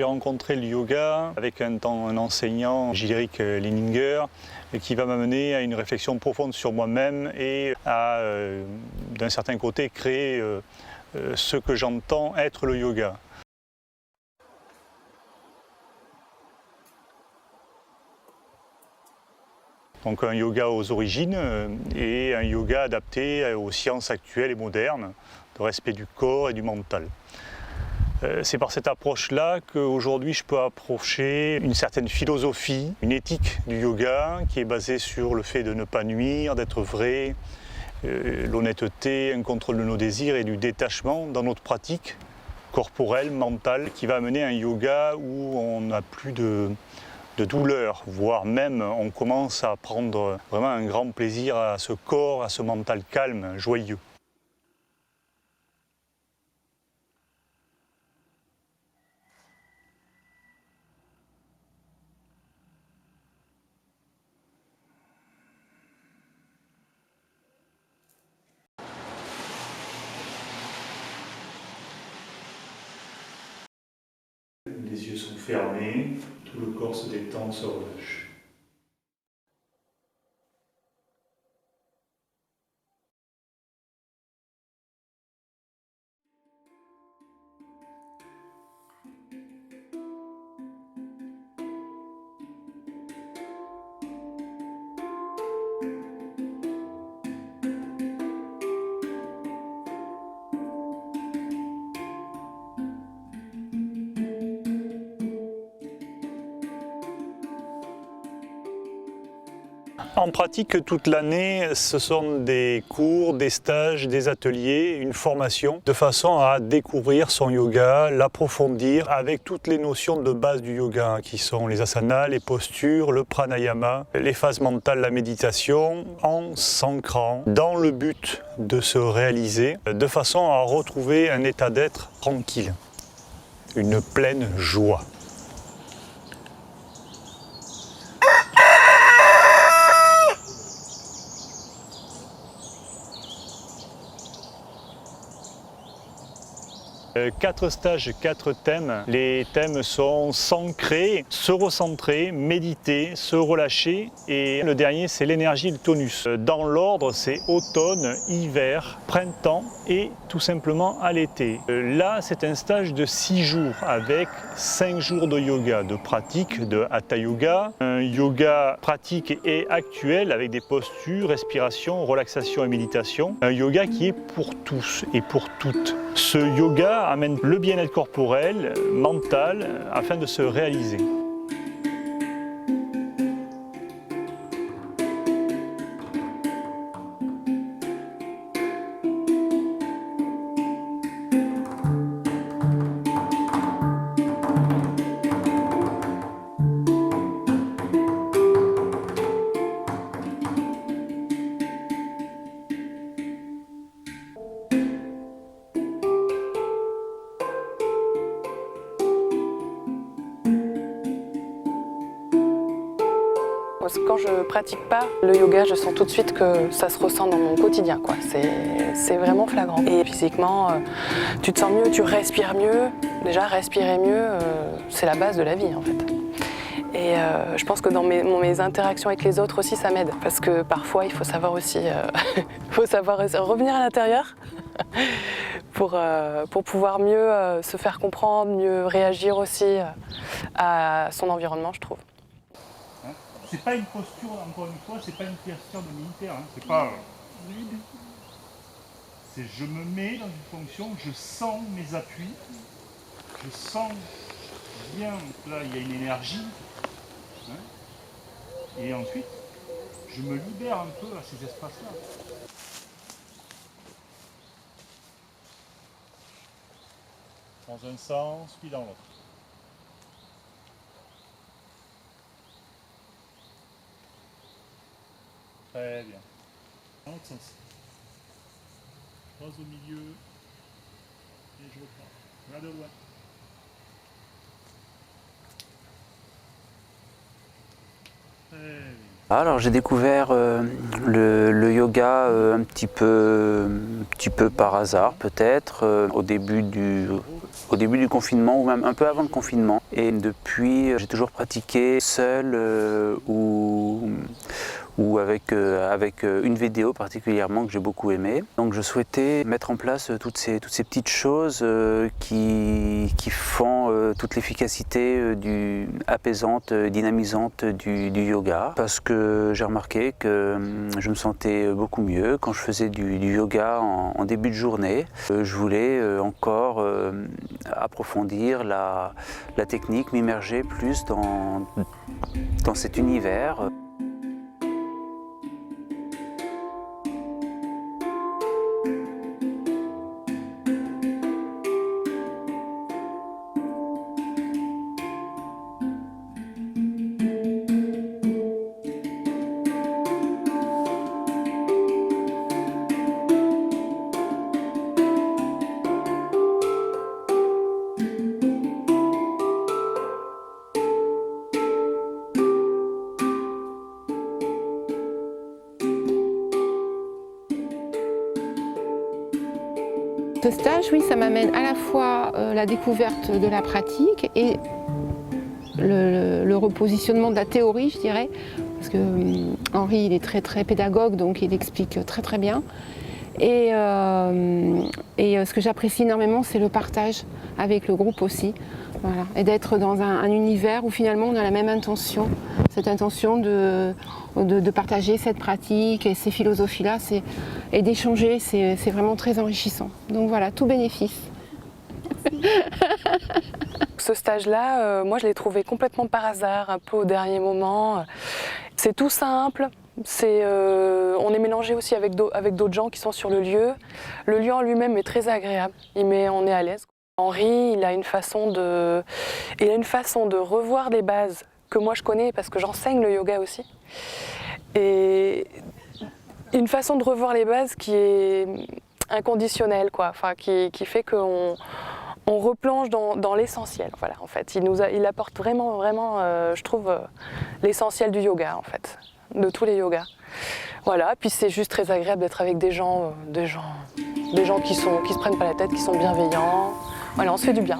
J'ai rencontré le yoga avec un enseignant, Gileric Leninger, qui va m'amener à une réflexion profonde sur moi-même et à, d'un certain côté, créer ce que j'entends être le yoga. Donc un yoga aux origines et un yoga adapté aux sciences actuelles et modernes, de respect du corps et du mental. C'est par cette approche-là qu'aujourd'hui je peux approcher une certaine philosophie, une éthique du yoga qui est basée sur le fait de ne pas nuire, d'être vrai, l'honnêteté, un contrôle de nos désirs et du détachement dans notre pratique corporelle, mentale, qui va amener un yoga où on n'a plus de douleur, voire même on commence à prendre vraiment un grand plaisir à ce corps, à ce mental calme, joyeux. Les yeux sont fermés, tout le corps se détend, se relâche. En pratique, toute l'année, ce sont des cours, des stages, des ateliers, une formation, de façon à découvrir son yoga, l'approfondir avec toutes les notions de base du yoga, qui sont les asanas, les postures, le pranayama, les phases mentales, la méditation, en s'ancrant dans le but de se réaliser, de façon à retrouver un état d'être tranquille, une pleine joie. 4 stages, 4 thèmes. Les thèmes sont s'ancrer, se recentrer, méditer, se relâcher. Et le dernier, c'est l'énergie et le tonus. Dans l'ordre, c'est automne, hiver, printemps et tout simplement à l'été. Là, c'est un stage de 6 jours avec 5 jours de yoga, de pratique, de hatha yoga. Un yoga pratique et actuel avec des postures, respiration, relaxation et méditation. Un yoga qui est pour tous et pour toutes. Ce yoga amène le bien-être corporel, mental, afin de se réaliser. Quand je pratique pas le yoga, je sens tout de suite que ça se ressent dans mon quotidien, quoi. C'est vraiment flagrant. Et physiquement, tu te sens mieux, tu respires mieux. Déjà, respirer mieux, c'est la base de la vie, en fait. Et je pense que dans mes interactions avec les autres aussi, ça m'aide. Parce que parfois, il faut savoir aussi faut savoir revenir à l'intérieur pour pouvoir mieux se faire comprendre, mieux réagir aussi à son environnement, je trouve. C'est pas une posture, encore une fois, c'est pas une posture de militaire, hein. C'est pas... C'est je me mets dans une fonction, je sens mes appuis, je sens bien que là il y a une énergie, hein, et ensuite je me libère un peu à ces espaces-là. Dans un sens, puis dans l'autre. Très bien. Dans l'autre sens. Je pose au milieu et je reprends. Regarde au loin. Très bien. Alors j'ai découvert le yoga un petit peu par hasard peut-être, au début du confinement ou même un peu avant le confinement. Et depuis, j'ai toujours pratiqué seul ou avec une vidéo particulièrement que j'ai beaucoup aimée. Donc je souhaitais mettre en place toutes ces petites choses qui font toute l'efficacité apaisante, dynamisante du yoga. Parce que j'ai remarqué que je me sentais beaucoup mieux quand je faisais du yoga en début de journée. Je voulais encore approfondir la technique, m'immerger plus dans cet univers. Ce stage, oui, ça m'amène à la fois la découverte de la pratique et le repositionnement de la théorie, je dirais, parce que Henri, il est très très pédagogue, donc il explique très très bien. Et ce que j'apprécie énormément, c'est le partage avec le groupe aussi. Voilà. Et d'être dans un univers où finalement on a la même intention, cette intention de partager cette pratique et ces philosophies-là, et d'échanger, c'est vraiment très enrichissant. Donc voilà, tout bénéfice. Ce stage-là, moi je l'ai trouvé complètement par hasard, un peu au dernier moment. C'est tout simple. On est mélangé aussi avec d'autres gens qui sont sur le lieu. Le lieu en lui-même est très agréable, on est à l'aise. Henri, il a une façon de revoir des bases que moi je connais parce que j'enseigne le yoga aussi. Et une façon de revoir les bases qui est inconditionnelle, quoi. Enfin, qui fait qu'on replonge dans l'essentiel. Voilà, en fait. Il apporte vraiment, je trouve, l'essentiel du yoga, en fait, de tous les yogas. Voilà, puis c'est juste très agréable d'être avec des gens qui se prennent pas la tête, qui sont bienveillants. Voilà, on se fait du bien.